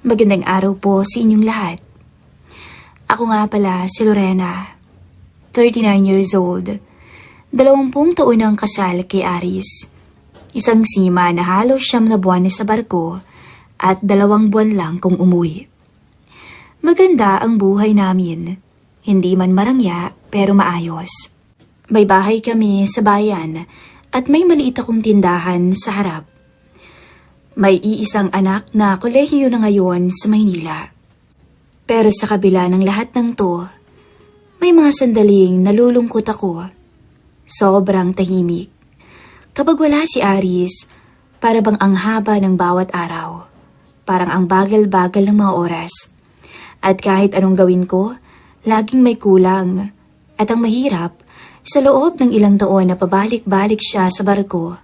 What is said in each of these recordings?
Magandang araw po sa inyong lahat. Ako nga pala si Lorena, 39 years old, 20 taon ang kasal kay Aris. Isang sima na halos 9 na buwan sa barko at 2 buwan lang kung umuwi. Maganda ang buhay namin, hindi man marangya pero maayos. May bahay kami sa bayan at may maliit akong tindahan sa harap. May iisang anak na kolehiyo na ngayon sa Maynila. Pero sa kabila ng lahat ng to, may mga sandaling nalulungkot ako. Sobrang tahimik. Kapag wala si Aris, para bang ang haba ng bawat araw. Parang ang bagal-bagal ng mga oras. At kahit anong gawin ko, laging may kulang. At ang mahirap, sa loob ng ilang taon na pabalik-balik siya sa barko,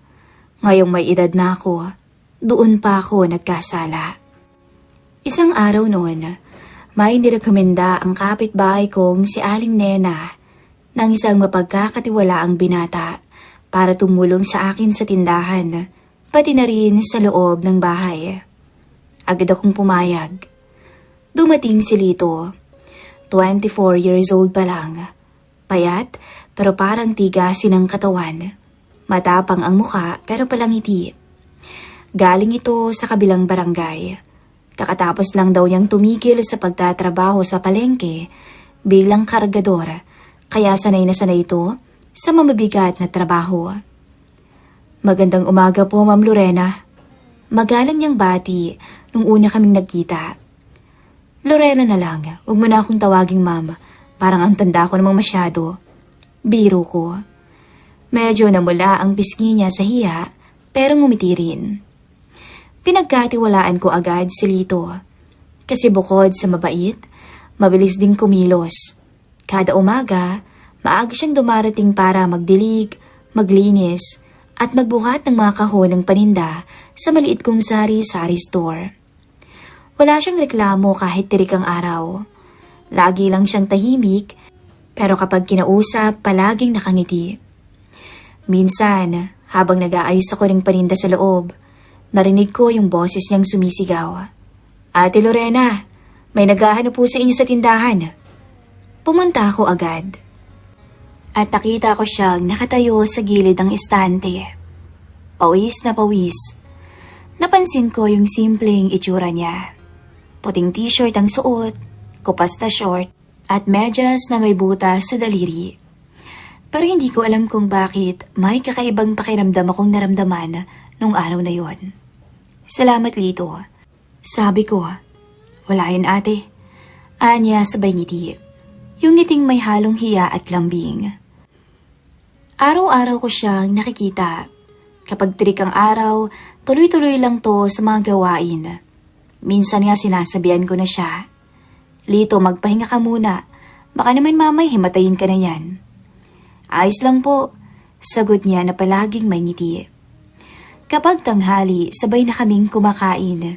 ngayong may edad na ako, doon pa ako nagkasala. Isang araw noon, may nirekomenda ang kapitbahay kong si Aling Nena ng isang mapagkakatiwalaang binata para tumulong sa akin sa tindahan, pati na rin sa loob ng bahay. Agad akong pumayag. Dumating si Lito, 24 years old pa lang, payat pero parang tigasin ang katawan, matapang ang muka pero palangiti. Galing ito sa kabilang barangay. Kakatapos lang daw niyang tumigil sa pagtatrabaho sa palengke bilang kargador, kaya sanay na sanay ito sa mamabigat na trabaho. Magandang umaga po, Ma'am Lorena. Magalang niyang bati nung una kaming nagkita. Lorena na lang, huwag mo na akong tawaging ma'am. Parang ang tanda ko namang masyado. Biro ko. Medyo namula ang pisngi niya sa hiya, pero ngumiti rin. Pinagkatiwalaan ko agad si Lito. Kasi bukod sa mabait, mabilis ding kumilos. Kada umaga, maaga siyang dumarating para magdilig, maglinis, at magbuhat ng mga kahon ng paninda sa maliit kong sari-sari store. Wala siyang reklamo kahit tirik ang araw. Lagi lang siyang tahimik, pero kapag kinausap, palaging nakangiti. Minsan, habang nag-aayos ako ng paninda sa loob, narinig ko yung boses niyang sumisigaw. Ate Lorena, may naghahanap po sa inyo sa tindahan. Pumunta ako agad. At nakita ko siyang nakatayo sa gilid ng estante. Pawis na pawis. Napansin ko yung simpleng itsura niya. Puting t-shirt ang suot, kupas na short, at medyas na may butas sa daliri. Pero hindi ko alam kung bakit may kakaibang pakiramdam akong naramdaman nung araw na yon. Salamat, Lito. Sabi ko, wala yun ate. Anya sabay ngiti. Yung ngiting may halong hiya at lambing. Araw-araw ko siyang nakikita. Kapag tirik ang araw, tuloy-tuloy lang to sa mga gawain. Minsan nga sinasabihan ko na siya, Lito, magpahinga ka muna. Baka naman mamay himatayin ka na yan. Ayos lang po, sagot niya na palaging may ngiti. Kapag tanghali, sabay na kaming kumakain.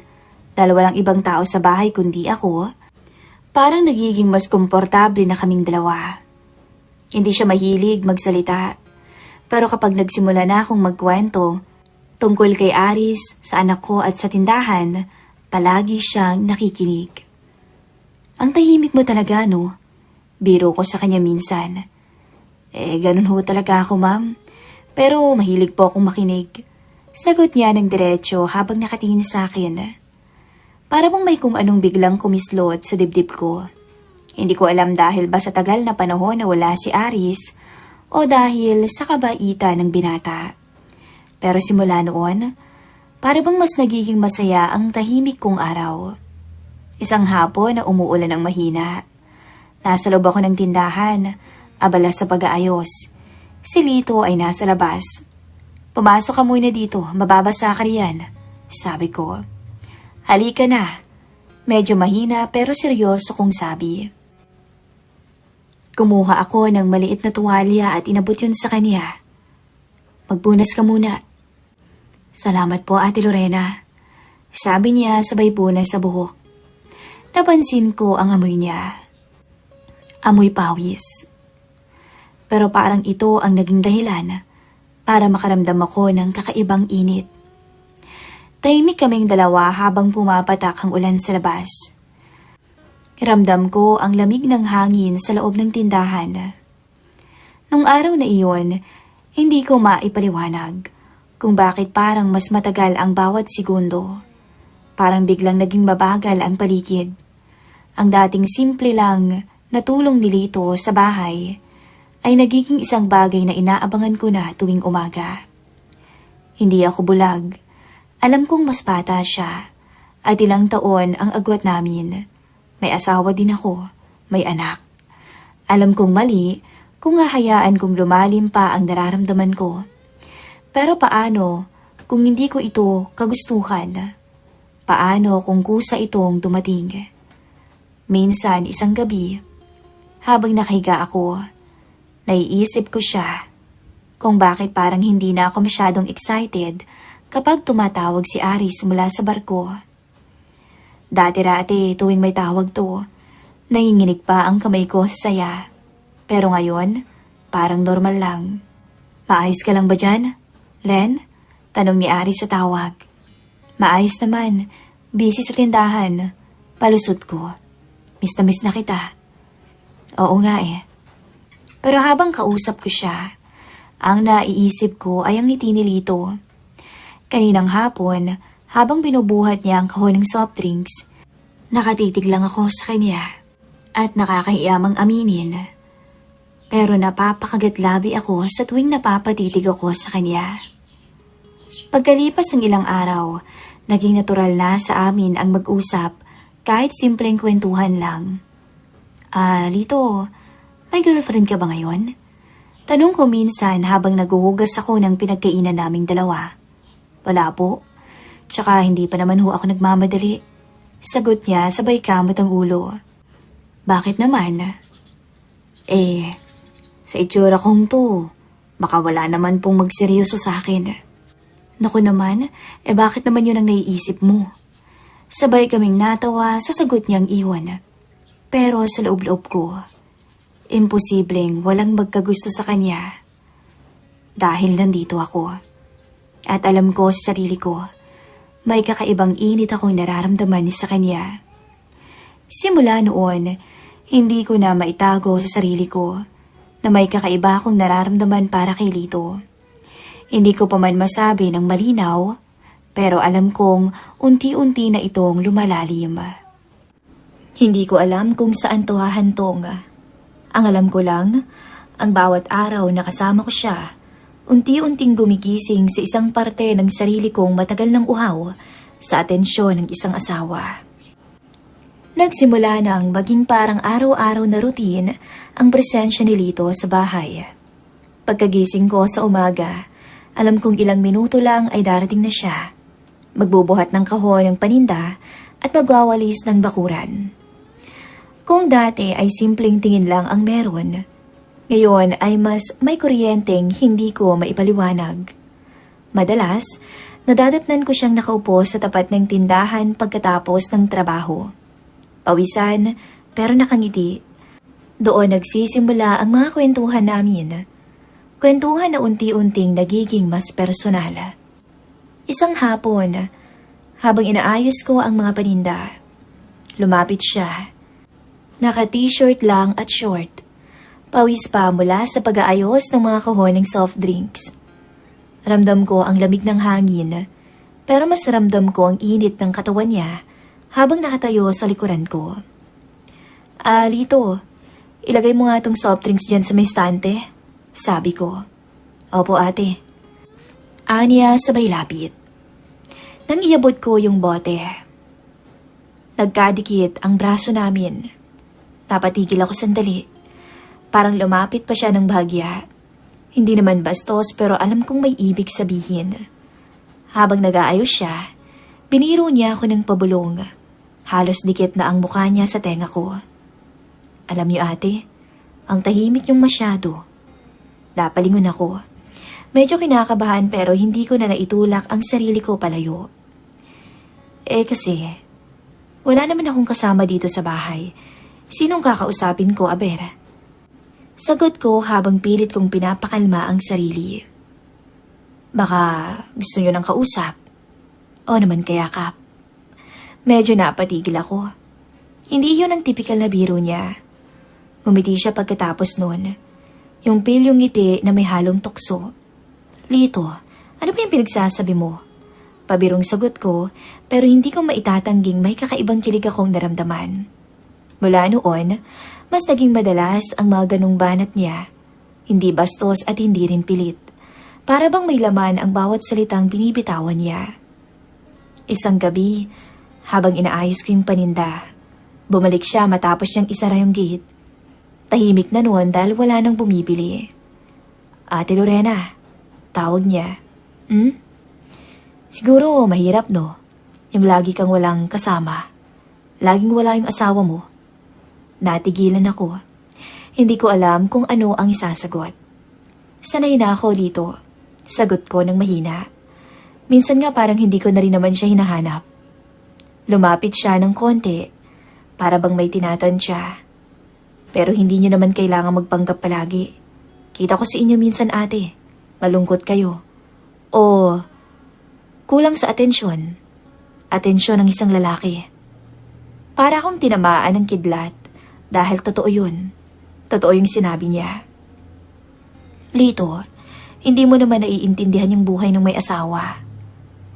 Dalawa lang ibang tao sa bahay kundi ako. Parang nagiging mas komportable na kaming dalawa. Hindi siya mahilig magsalita. Pero kapag nagsimula na akong magkwento tungkol kay Aris, sa anak ko at sa tindahan, palagi siyang nakikinig. Ang tahimik mo talaga, no? Biro ko sa kanya minsan. Ganun ho talaga ako, ma'am. Pero mahilig po akong makinig. Sagot niya ng diretso habang nakatingin sa akin. Para bang may kung anong biglang kumislot sa dibdib ko. Hindi ko alam dahil ba sa tagal na panahon na wala si Aris o dahil sa kabaitan ng binata. Pero simula noon, para bang mas nagiging masaya ang tahimik kong araw. Isang hapon na umuulan ng mahina. Nasa loob ako ng tindahan, abala sa pag-aayos. Si Lito ay nasa labas. Pumasok ka muna dito, mababasa ka riyan, sabi ko. Halika na. Medyo mahina pero seryoso kong sabi. Kumuha ako ng maliit na tuwalya at inabot yun sa kanya. Magpunas ka muna. Salamat po, Ate Lorena. Sabi niya sabay punas sa buhok. Napansin ko ang amoy niya. Amoy pawis. Pero parang ito ang naging dahilan para makaramdam ako ng kakaibang init. Tahimik kaming dalawa habang pumapatak ang ulan sa labas. Ramdam ko ang lamig ng hangin sa loob ng tindahan. Nung araw na iyon, hindi ko maipaliwanag kung bakit parang mas matagal ang bawat segundo. Parang biglang naging mabagal ang paligid. Ang dating simple lang na tulong ni Lito sa bahay ay nagiging isang bagay na inaabangan ko na tuwing umaga. Hindi ako bulag. Alam kong mas bata siya at ilang taon ang agwat namin. May asawa din ako, may anak. Alam kong mali kung hahayaan kong lumalim pa ang nararamdaman ko. Pero paano kung hindi ko ito kagustuhan? Paano kung kusa itong dumating? Minsan isang gabi, habang nakahiga ako, naiisip ko siya kung bakit parang hindi na ako masyadong excited kapag tumatawag si Aris mula sa barko. Dati-dati tuwing may tawag to, nanginginig pa ang kamay ko sa saya. Pero ngayon, parang normal lang. Maayos ka lang ba dyan, Len? Tanong ni Aris sa tawag. Maayos naman, busy sa tindahan. Palusot ko. Miss na miss na kita. Oo nga eh. Pero habang kausap ko siya, ang naiisip ko ay ang ngiti ni Lito. Kaninang hapon, habang binubuhat niya ang kahon ng soft drinks, nakatitig lang ako sa kanya at nakakaiyamang aminin. Pero napapakagatlabi ako sa tuwing napapatitig ako sa kanya. Pagkalipas ng ilang araw, naging natural na sa amin ang mag-usap kahit simpleng kwentuhan lang. Lito, may girlfriend ka ba ngayon? Tanong ko minsan habang naguhugas ako ng pinagkainan naming dalawa. Wala po. Tsaka hindi pa naman ho ako nagmamadali. Sagot niya sabay kamot ang ulo. Bakit naman? Sa itsura kong to, baka wala naman pong magseryoso sa akin. Naku naman, bakit naman yun ang naiisip mo? Sabay kaming natawa sa sagot niyang iwan. Pero sa loob-loob ko, imposibleng walang magkagusto sa kanya. Dahil nandito ako. At alam ko sa sarili ko, may kakaibang init akong nararamdaman sa kanya. Simula noon, hindi ko na maitago sa sarili ko na may kakaiba akong nararamdaman para kay Lito. Hindi ko pa man masabi ng malinaw, pero alam kong unti-unti na itong lumalalim. Hindi ko alam kung saan to hahantong. Ang alam ko lang, ang bawat araw na kasama ko siya, unti-unting gumigising sa isang parte ng sarili kong matagal ng uhaw sa atensyon ng isang asawa. Nagsimula nang maging parang araw-araw na routine ang presensya ni Lito sa bahay. Pagkagising ko sa umaga, alam kong ilang minuto lang ay darating na siya. Magbubuhat ng kahon ng paninda at magwawalis ng bakuran. Kung dati ay simpleng tingin lang ang meron, ngayon ay mas may kuryenteng hindi ko maipaliwanag. Madalas, nadadatnan ko siyang nakaupo sa tapat ng tindahan pagkatapos ng trabaho. Pawisan, pero nakangiti. Doon nagsisimula ang mga kwentuhan namin. Kwentuhan na unti-unting nagiging mas personal. Isang hapon, habang inaayos ko ang mga paninda, lumapit siya. Naka-t-shirt lang at short. Pawis pa mula sa pag-aayos ng mga kahon ng soft drinks. Ramdam ko ang lamig ng hangin, pero mas ramdam ko ang init ng katawan niya habang nakatayo sa likuran ko. Lito, ilagay mo nga itong soft drinks dyan sa may stante, sabi ko. Opo ate. Aniya sabay lapit. Nang iabot ko yung bote, nagkadikit ang braso namin. Napatigil ako sandali. Parang lumapit pa siya ng bahagya. Hindi naman bastos pero alam kong may ibig sabihin. Habang nag-aayos siya, biniro niya ako ng pabulong. Halos dikit na ang mukha niya sa tenga ko. Alam niyo ate, ang tahimik niyong masyado. Napalingon ako. Medyo kinakabahan pero hindi ko na naitulak ang sarili ko palayo. Kasi, wala naman akong kasama dito sa bahay. Sinong kakausapin ko, aber? Sagot ko habang pilit kong pinapakalma ang sarili. Baka gusto niyo ng kausap. O naman kaya Kap. Medyo napatigil ako. Hindi yun ang tipikal na biro niya. Ngumiti siya pagkatapos nun. Yung pilyong ngiti na may halong tukso. Lito, ano ba yung pinagsasabi mo? Pabirong sagot ko, pero hindi ko maitatangging may kakaibang kilig akong naramdaman. Mula noon, mas naging madalas ang mga ganong banat niya. Hindi bastos at hindi rin pilit. Para bang may laman ang bawat salitang binibitawan niya. Isang gabi, habang inaayos ko yung paninda, bumalik siya matapos niyang isara yung gate. Tahimik na noon dahil wala nang bumibili. Ate Lorena, tawag niya. Siguro mahirap no, yung lagi kang walang kasama. Laging wala yung asawa mo. Natigilan ako. Hindi ko alam kung ano ang isasagot. Sanay na ako dito. Sagot ko ng mahina. Minsan nga parang hindi ko na rin naman siya hinahanap. Lumapit siya ng konti, para bang may tinatansya. Pero hindi niyo naman kailangan magpanggap palagi. Kita ko sa inyo minsan ate, malungkot kayo. O kulang sa atensyon. Atensyon ng isang lalaki. Para akong tinamaan ng kidlat dahil totoo yun. Totoo yung sinabi niya. Lito, hindi mo naman naiintindihan yung buhay ng may asawa.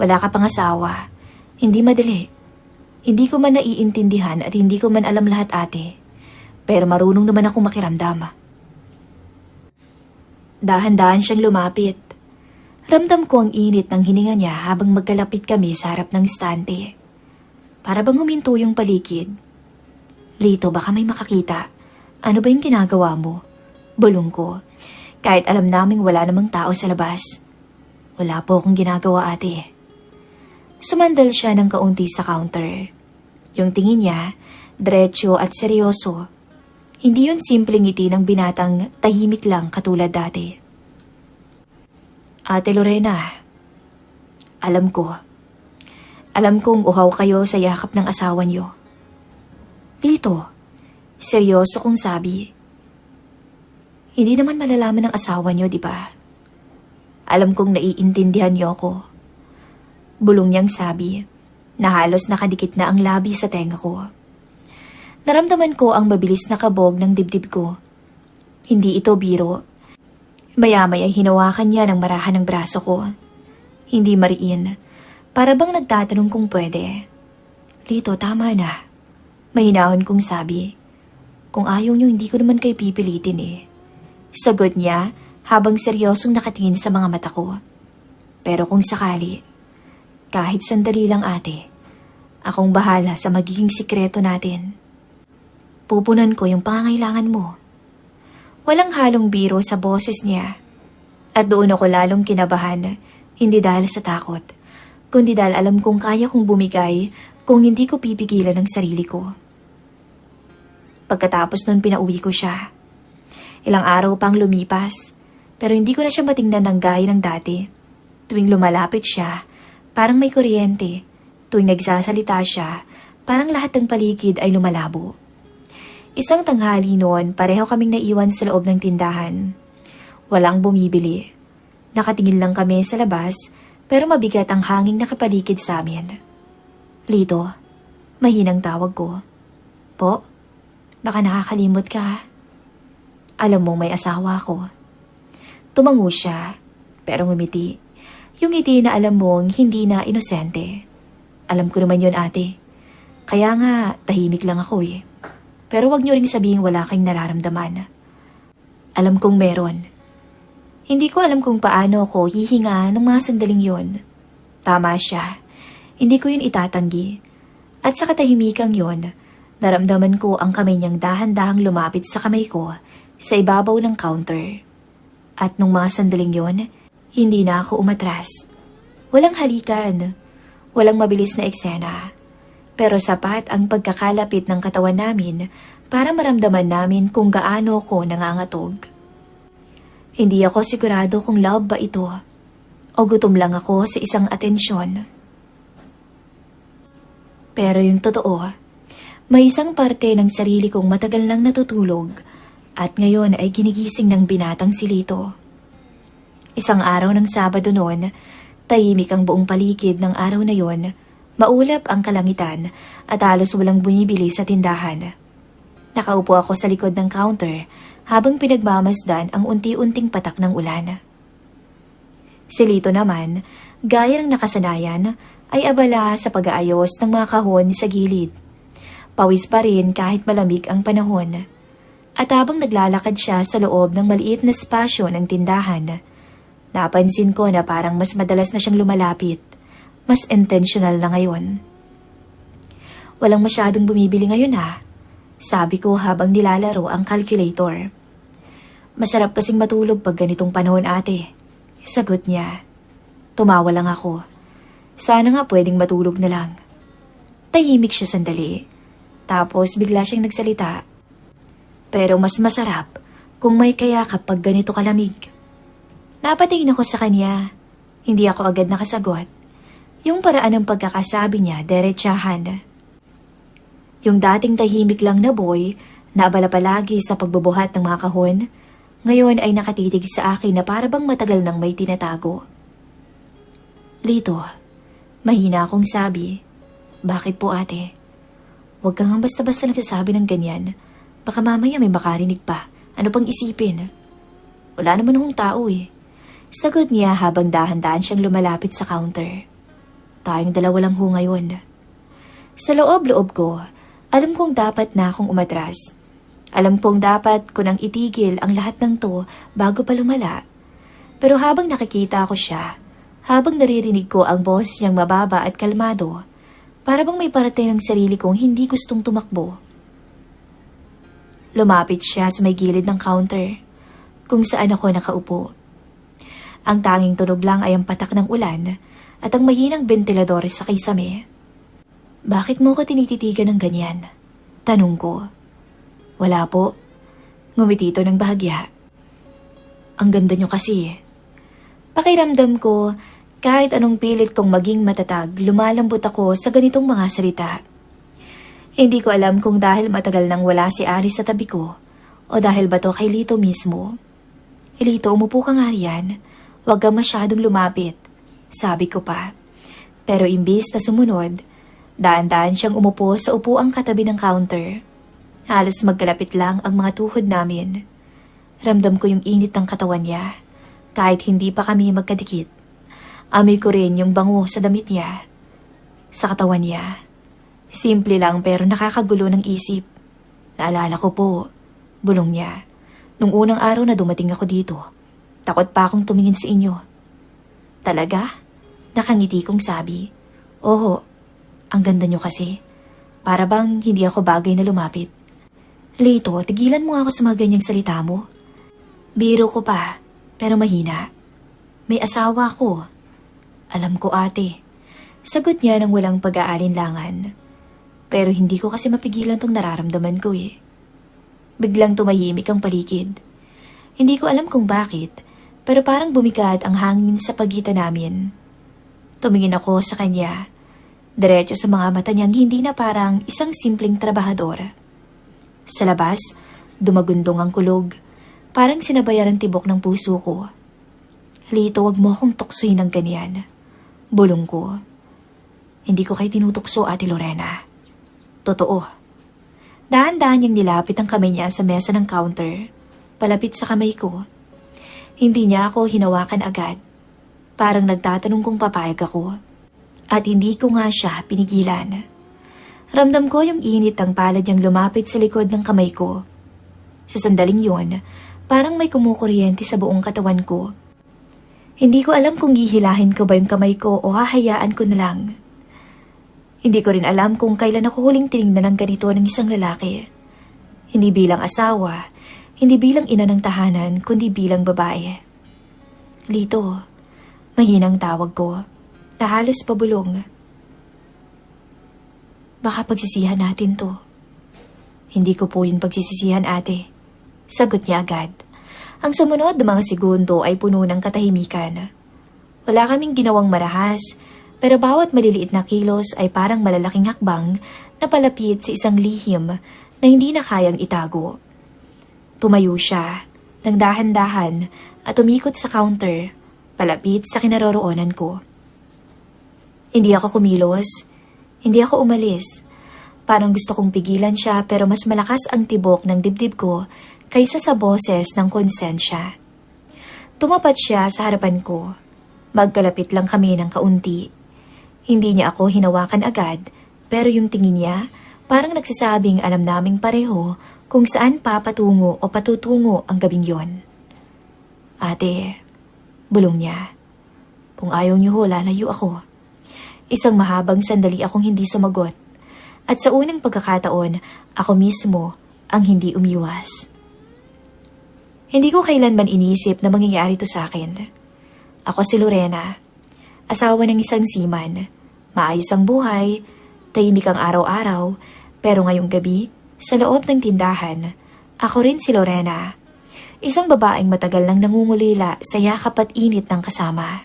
Wala ka pang asawa. Hindi madali. Hindi ko man naiintindihan at hindi ko man alam lahat ate. Pero marunong naman akong makiramdam. Dahan-dahan siyang lumapit. Ramdam ko ang init ng hininga niya habang magkalapit kami sa harap ng estante. Para bang huminto yung paligid. Lito, baka may makakita. Ano ba yung ginagawa mo? Bulong ko. Kahit alam naming wala namang tao sa labas. Wala po akong ginagawa ate. Sumandal siya ng kaunti sa counter. Yung tingin niya, diretso at seryoso. Hindi yun simpleng ngiti ng binatang tahimik lang katulad dati. Ate Lorena, alam kong uhaw kayo sa yakap ng asawa niyo. Lito, seryoso kong sabi. Hindi naman malalaman ng asawa niyo, di ba? Alam kong naiintindihan niyo ako. Bulong niyang sabi, na halos nakadikit na ang labi sa tenga ko. Naramdaman ko ang mabilis na kabog ng dibdib ko. Hindi ito biro. Maya-maya hinawakan niya ng marahan ng braso ko. Hindi mariin. Para bang nagtatanong kung pwede. Lito, tama na. Mahinahon kong sabi. Kung ayaw niyo, hindi ko naman kayo pipilitin eh. Sagot niya habang seryosong nakatingin sa mga mata ko. Pero kung sakali, kahit sandali lang ate, akong bahala sa magiging sikreto natin. Pupunan ko yung pangangailangan mo. Walang halong biro sa boses niya. At doon ako lalong kinabahan, hindi dahil sa takot, kundi dahil alam kong kaya kong bumigay kung hindi ko pipigilan ang sarili ko. Pagkatapos nun pinauwi ko siya. Ilang araw pang lumipas, pero hindi ko na siya matingnan ng gaya ng dati. Tuwing lumalapit siya, parang may kuryente. Tuwing nagsasalita siya, parang lahat ng paligid ay lumalabo. Isang tanghali noon, pareho kaming naiwan sa loob ng tindahan. Walang bumibili. Nakatingin lang kami sa labas, pero mabigat ang hanging nakapaligid sa amin. Lito, mahinang tawag ko. Po, baka nakakalimot ka. Alam mong may asawa ko. Tumango siya, pero ngumiti. Yung ngiti na alam mong hindi na inosente. Alam ko naman yun ate. Kaya nga, tahimik lang ako eh. Pero wag niyo ring sabihin wala kayong nararamdaman. Alam kong meron. Hindi ko alam kung paano ako hihinga ng mga sandaling yon. Tama siya. Hindi ko yun itatanggi. At sa katahimikang yon, naramdaman ko ang kamay niyang dahan-dahang lumapit sa kamay ko sa ibabaw ng counter. At nung mga sandaling yon, hindi na ako umatras. Walang halikan. Walang mabilis na eksena. Pero sapat ang pagkakalapit ng katawan namin para maramdaman namin kung gaano ako nangangatog. Hindi ako sigurado kung love ba ito o gutom lang ako sa isang atensyon. Pero yung totoo, may isang parte ng sarili kong matagal nang natutulog at ngayon ay ginigising ng binatang si Lito. Isang araw ng Sabado noon, Tahimik ang buong paligid ng araw na yon, maulap ang kalangitan at halos walang bumibili sa tindahan. Nakaupo ako sa likod ng counter habang pinagmamasdan ang unti-unting patak ng ulan. Si Lito naman, gaya ng nakasanayan, ay abala sa pag-aayos ng mga kahon sa gilid. Pawis pa rin kahit malamig ang panahon. At habang naglalakad siya sa loob ng maliit na spasyo ng tindahan, napansin ko na parang mas madalas na siyang lumalapit. Mas intentional na ngayon. Walang masyadong bumibili ngayon ha, sabi ko habang nilalaro ang calculator. Masarap kasing matulog pag ganitong panahon ate, sagot niya. Tumawa lang ako. Sana nga pwedeng matulog na lang. Tahimik siya sandali. Tapos bigla siyang nagsalita. Pero mas masarap kung may kaya kapag ganito kalamig. Napatingin ako sa kanya. Hindi ako agad nakasagot. Yung paraan ng pagkakasabi niya, derechahan. Yung dating tahimik lang na boy, na abala palagi sa pagbubuhat ng mga kahon, ngayon ay nakatitig sa akin na parabang matagal nang may tinatago. Lito, mahina akong sabi. Bakit po ate? Huwag kang basta-basta nagsasabi ng ganyan. Baka mamaya may makarinig pa. Ano pang isipin? Wala naman akong tao eh. Sagot niya habang dahan-dahan siyang lumalapit sa counter. Tayong dalawa lang ho ngayon. Sa loob-loob ko, alam kong dapat na akong umatras. Alam kong dapat ko nang itigil ang lahat ng to bago pa lumala. Pero habang nakikita ko siya, habang naririnig ko ang boses niyang mababa at kalmado, para bang may parating ng sarili kong hindi gustong tumakbo. Lumapit siya sa may gilid ng counter, kung saan ako nakaupo. Ang tanging tunog lang ay ang patak ng ulan at ang mahinang ventilador sa kisame. Bakit mo ko tinititigan ng ganyan? Tanong ko. Wala po. Ngumiti ito ng bahagya. Ang ganda niyo kasi. Pakiramdam ko, kahit anong pilit kong maging matatag, lumalambot ako sa ganitong mga salita. Hindi ko alam kung dahil matagal nang wala si Aris sa tabi ko o dahil ba to kay Lito mismo. Lito, umupo ka nga riyan. Huwag kang masyadong lumapit. Sabi ko pa. Pero imbis na sumunod, daan-daan siyang umupo sa upuang katabi ng counter. Halos magkalapit lang ang mga tuhod namin. Ramdam ko yung init ng katawan niya, kahit hindi pa kami magkadikit. Amoy ko rin yung bango sa damit niya. Sa katawan niya. Simple lang pero nakakagulo ng isip. Naalala ko po, bulong niya. Nung unang araw na dumating ako dito, takot pa akong tumingin sa inyo. Talaga? Nakangiti kong sabi. Oo, ang ganda niyo kasi. Para bang hindi ako bagay na lumapit. Lito, tigilan mo ako sa mga ganyang salita mo. Biro ko pa, pero mahina. May asawa ko. Alam ko ate. Sagot niya nang walang pag-aalinlangan. Pero hindi ko kasi mapigilan tong nararamdaman ko eh. Biglang tumahimik ang paligid. Hindi ko alam kung bakit, pero parang bumigat ang hangin sa pagitan namin. Tumingin ako sa kanya. Diretso sa mga mata niyang hindi na parang isang simpleng trabahador. Sa labas, dumagundong ang kulog. Parang sinabayan ang tibok ng puso ko. Lito, wag mo akong tuksoy ng ganyan. Bulong ko. Hindi ko kayo tinutukso, Ate Lorena. Totoo. Dahan-dahan niyang nilapit ang kamay niya sa mesa ng counter. Palapit sa kamay ko. Hindi niya ako hinawakan agad. Parang nagtatanong kung papayag ako. At hindi ko nga siya pinigilan. Ramdam ko yung init ng palad niyang lumapit sa likod ng kamay ko. Sa sandaling yun, parang may kumukuryente sa buong katawan ko. Hindi ko alam kung hihilahin ko ba yung kamay ko o hahayaan ko na lang. Hindi ko rin alam kung kailan ako huling tinignan ng ganito ng isang lalaki. Hindi bilang asawa, hindi bilang ina ng tahanan, kundi bilang babae. Lito, mahinang tawag ko, na halos pabulong. Baka pagsisihan natin to. Hindi ko po yun pagsisisihan, ate. Sagot niya agad. Ang sumunod na mga segundo ay puno ng katahimikan. Wala kaming ginawang marahas, pero bawat maliliit na kilos ay parang malalaking hakbang na palapit sa isang lihim na hindi na kayang itago. Tumayo siya, ng dahan-dahan at umikot sa counter, palapit sa kinaroroonan ko. Hindi ako kumilos. Hindi ako umalis. Parang gusto kong pigilan siya pero mas malakas ang tibok ng dibdib ko kaysa sa boses ng konsensya. Tumapat siya sa harapan ko. Magkalapit lang kami ng kaunti. Hindi niya ako hinawakan agad pero yung tingin niya parang nagsasabing alam naming pareho kung saan papatungo o patutungo ang gabing yon. Ate, bulong niya. Kung ayaw niyo ho, lalayo ako. Isang mahabang sandali akong hindi sumagot. At sa unang pagkakataon, ako mismo ang hindi umiwas. Hindi ko kailanman inisip na mangyayari to sa akin. Ako si Lorena, asawa ng isang seaman. Maayos ang buhay, tahimik ang araw-araw, pero ngayong gabi, sa loob ng tindahan, ako rin si Lorena. Isang babaeng matagal nang nangungulila sa yakap at init ng kasama.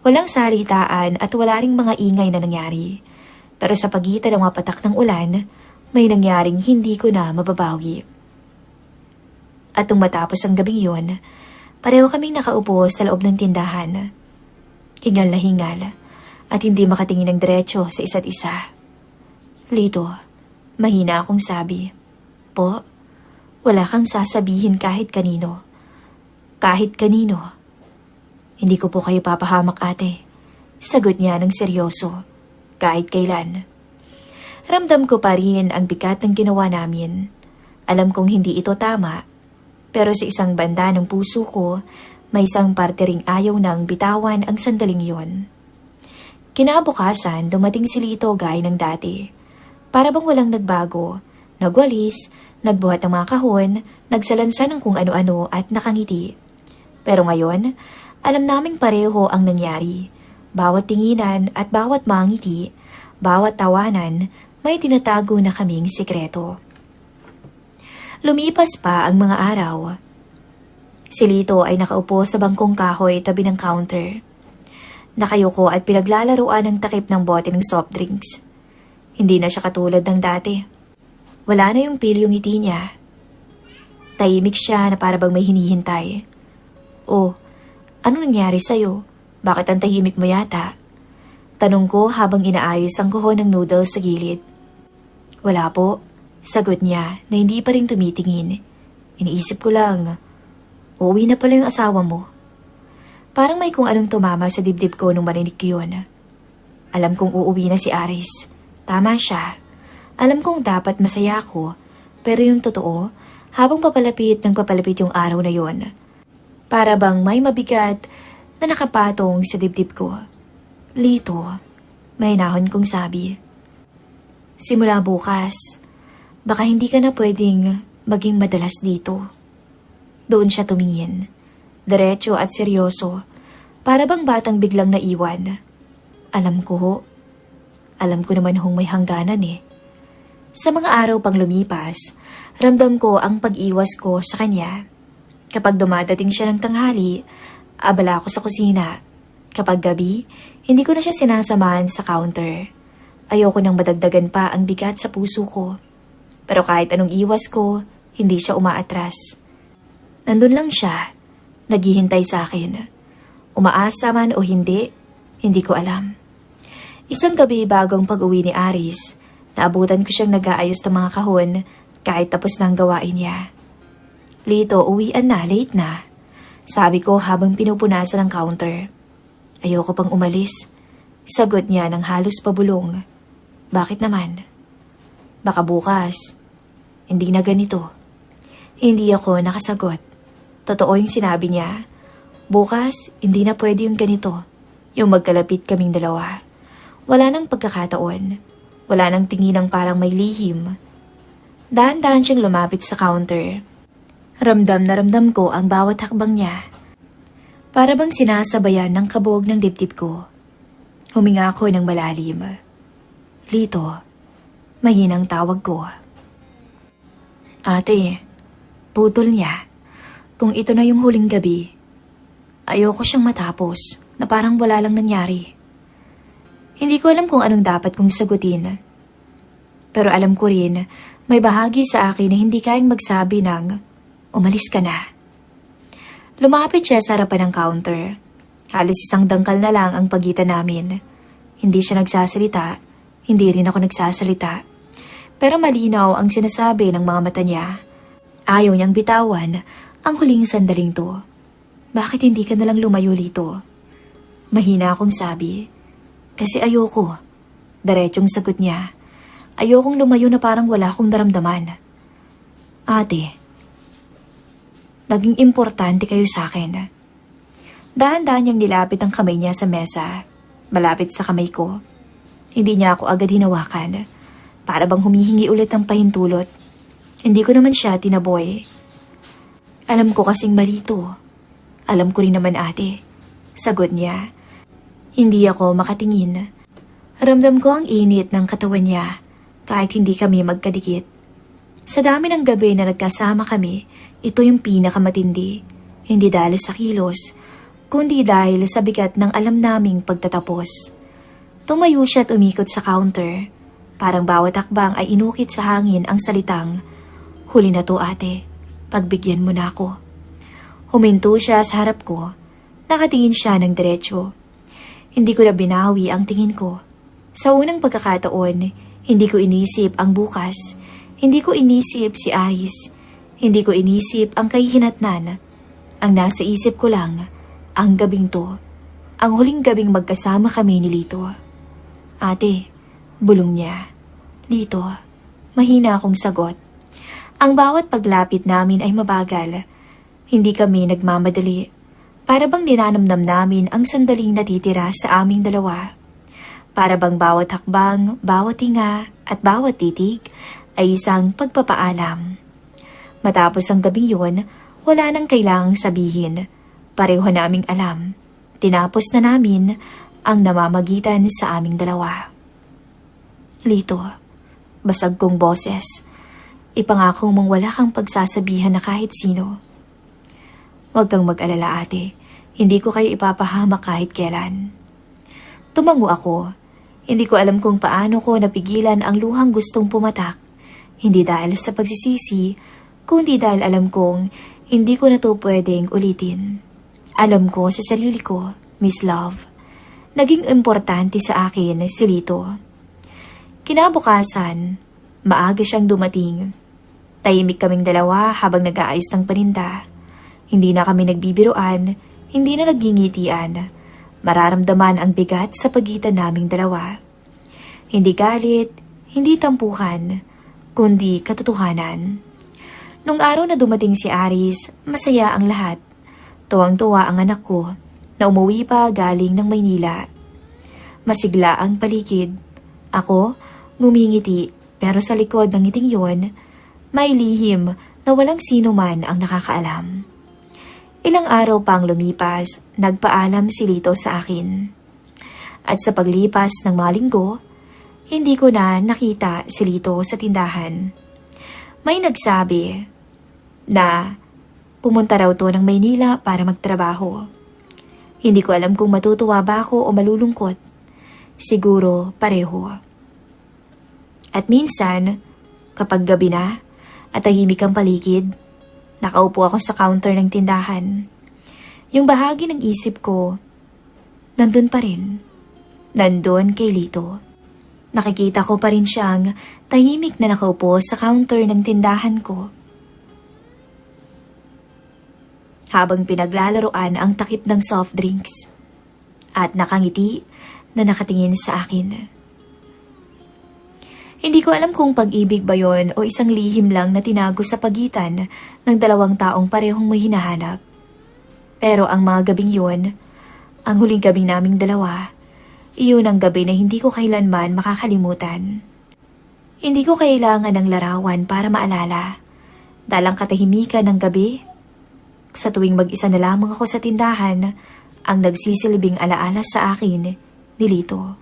Walang salitaan at wala ring mga ingay na nangyari. Pero sa pagitan ng mga patak ng ulan, may nangyaring hindi ko na mababawi. At nung matapos ang gabing yun, pareho kaming nakaupo sa loob ng tindahan. Hingal na hingal at hindi makatingin ng diretsyo sa isa't isa. Lito, mahina akong sabi. Po, wala kang sasabihin kahit kanino. Kahit kanino. Hindi ko po kayo papahamak, ate. Sagot niya ng seryoso. Kahit kailan. Ramdam ko pa rin ang bigat ng ginawa namin. Alam kong hindi ito tama, pero sa isang banda ng puso ko, may isang parte ring ayaw nang bitawan ang sandaling yon. Kinabukasan, dumating si Lito gaya ng dati. Para bang walang nagbago, nagwalis, nagbuhat ng mga kahon, nagsalansa ng kung ano-ano at nakangiti. Pero ngayon, alam naming pareho ang nangyari. Bawat tinginan at bawat mangiti, bawat tawanan, may tinatago na kaming sikreto. Lumipas pa ang mga araw. Si Lito ay nakaupo sa bangkong kahoy tabi ng counter. Nakayuko at pinaglalaruan ng takip ng bote ng soft drinks. Hindi na siya katulad ng dati. Wala na yung pilyong ngiti niya. Tahimik siya na para bang may hinihintay. Oh, ano nangyari sa'yo? Bakit ang tahimik mo yata? Tanong ko habang inaayos ang kuho ng noodles sa gilid. Wala po, sagot niya na hindi pa rin tumitingin. Iniisip ko lang, uuwi na pala yung asawa mo. Parang may kung anong tumama sa dibdib ko nung marinig ko yun. Alam kong uuwi na si Aris. Tama siya. Alam kong dapat masaya ako, pero yung totoo, habang papalapit ng papalapit yung araw na yon, para bang may mabigat na nakapatong sa dibdib ko. Lito, may nahon kong sabi. Simula bukas, baka hindi ka na pwedeng maging madalas dito. Doon siya tumingin, diretso at seryoso, para bang batang biglang naiwan. Alam ko naman hong may hangganan eh. Sa mga araw pang lumipas, ramdam ko ang pag-iwas ko sa kanya. Kapag dumadating siya ng tanghali, abala ako sa kusina. Kapag gabi, hindi ko na siya sinasamahan sa counter. Ayoko nang madagdagan pa ang bigat sa puso ko. Pero kahit anong iwas ko, hindi siya umaatras. Nandun lang siya, naghihintay sa akin. Umaasa man o hindi ko alam. Isang gabi bagong pag-uwi ni Aris, naabutan ko siyang nag-aayos ng mga kahon kahit tapos na ang gawain niya. Lito, uwian na, late na. Sabi ko habang pinupunasan ang counter. Ayoko pang umalis. Sagot niya ng halos pabulong. Bakit naman? Baka bukas. Hindi na ganito. Hindi ako nakasagot. Totoo yung sinabi niya. Bukas, hindi na pwede yung ganito. Yung magkalapit kaming dalawa. Wala nang pagkakataon. Wala nang tinginang parang may lihim. Dahan-dahan siyang lumapit sa counter. Ramdam na ramdam ko ang bawat hakbang niya. Para bang sinasabayan ng kabog ng dibdib ko. Huminga ako ng malalim. Lito, mahinang tawag ko. Ate, putol niya. Kung ito na yung huling gabi, ayoko siyang matapos na parang wala lang nangyari. Hindi ko alam kung anong dapat kong sagutin. Pero alam ko rin, may bahagi sa akin na hindi kayang magsabi ng, umalis ka na. Lumapit siya sa harapan ng counter. Halos isang dangkal na lang ang pagitan namin. Hindi siya nagsasalita, hindi rin ako nagsasalita. Pero malinaw ang sinasabi ng mga mata niya. Ayaw niyang bitawan ang huling sandaling to. Bakit hindi ka nalang lumayo dito? Mahina akong sabi. Kasi ayoko. Diretsyong sagot niya. Ayokong lumayo na parang wala akong naramdaman. Ate, naging importante kayo sa akin. Dahan-dahan niyang nilapit ang kamay niya sa mesa, malapit sa kamay ko. Hindi niya ako agad hinawakan, para bang humihingi ulit ng pahintulot. Hindi ko naman siya tinaboy. Alam ko kasing mali to. Alam ko rin naman ate. Sagot niya. Hindi ako makatingin. Ramdam ko ang init ng katawan niya kahit hindi kami magkadikit. Sa dami ng gabi na nagkasama kami, ito yung pinakamatindi. Hindi dahil sa kilos, kundi dahil sa bigat ng alam naming pagtatapos. Tumayo siya at umikot sa counter. Parang bawat hakbang ay inukit sa hangin ang salitang, "Huli na to ate, pagbigyan mo na ako." Huminto siya sa harap ko. Nakatingin siya ng diretsyo. Hindi ko na binawi ang tingin ko. Sa unang pagkakataon, hindi ko inisip ang bukas. Hindi ko inisip si Aris. Hindi ko inisip ang kahihinatnan. Ang nasa isip ko lang, ang gabing to. Ang huling gabing magkasama kami ni Lito. Ate, bulong niya. Lito, mahina akong sagot. Ang bawat paglapit namin ay mabagal. Hindi kami nagmamadali. Para bang ninanamnam namin ang sandaling natitira sa aming dalawa. Para bang bawat hakbang, bawat tinga at bawat titig ay isang pagpapaalam. Matapos ang gabing yun, wala nang kailangang sabihin. Pareho naming alam. Tinapos na namin ang namamagitan sa aming dalawa. Lito, basag kong boses. Ipangako mong wala kang pagsasabihan na kahit sino. Huwag kang mag-alala ate. Hindi ko kayo ipapahamak kahit kailan. Tumango ako. Hindi ko alam kung paano ko napigilan ang luhang gustong pumatak. Hindi dahil sa pagsisisi, kundi dahil alam kong hindi ko na to pwedeng ulitin. Alam ko sa sarili ko, Miss Love, naging importante sa akin si Lito. Kinabukasan, maaga siyang dumating. Tahimik kaming dalawa habang nag-aayos ng paninda. Hindi na kami nagbibiruan, hindi na nagingitian. Mararamdaman ang bigat sa pagitan naming dalawa. Hindi galit, hindi tampuhan, kundi katotohanan. Nung araw na dumating si Aris, masaya ang lahat. Tuwang-tuwa ang anak ko na umuwi pa galing ng Maynila. Masigla ang paligid. Ako, ngumingiti, pero sa likod ng ngiting yon, may lihim na walang sino man ang nakakaalam. Ilang araw pang lumipas, nagpaalam si Lito sa akin. At sa paglipas ng mga linggo, hindi ko na nakita si Lito sa tindahan. May nagsabi na pumunta raw to ng Maynila para magtrabaho. Hindi ko alam kung matutuwa ba ako o malulungkot. Siguro pareho. At minsan, kapag gabi na at tahimik ang paligid, nakaupo ako sa counter ng tindahan. Yung bahagi ng isip ko, nandun pa rin. Nandun kay Lito. Nakikita ko pa rin siyang tahimik na nakaupo sa counter ng tindahan ko. Habang pinaglalaroan ang takip ng soft drinks. At nakangiti na nakatingin sa akin. Hindi ko alam kung pag-ibig ba yon o isang lihim lang na tinago sa pagitan ng dalawang taong parehong may hinahanap. Pero ang mga gabing yun, ang huling gabing naming dalawa, iyon ang gabi na hindi ko kailanman makakalimutan. Hindi ko kailangan ng larawan para maalala. Dalang katahimikan ng gabi, sa tuwing mag-isa na lamang ako sa tindahan, ang nagsisilbing alaala sa akin ni Lito.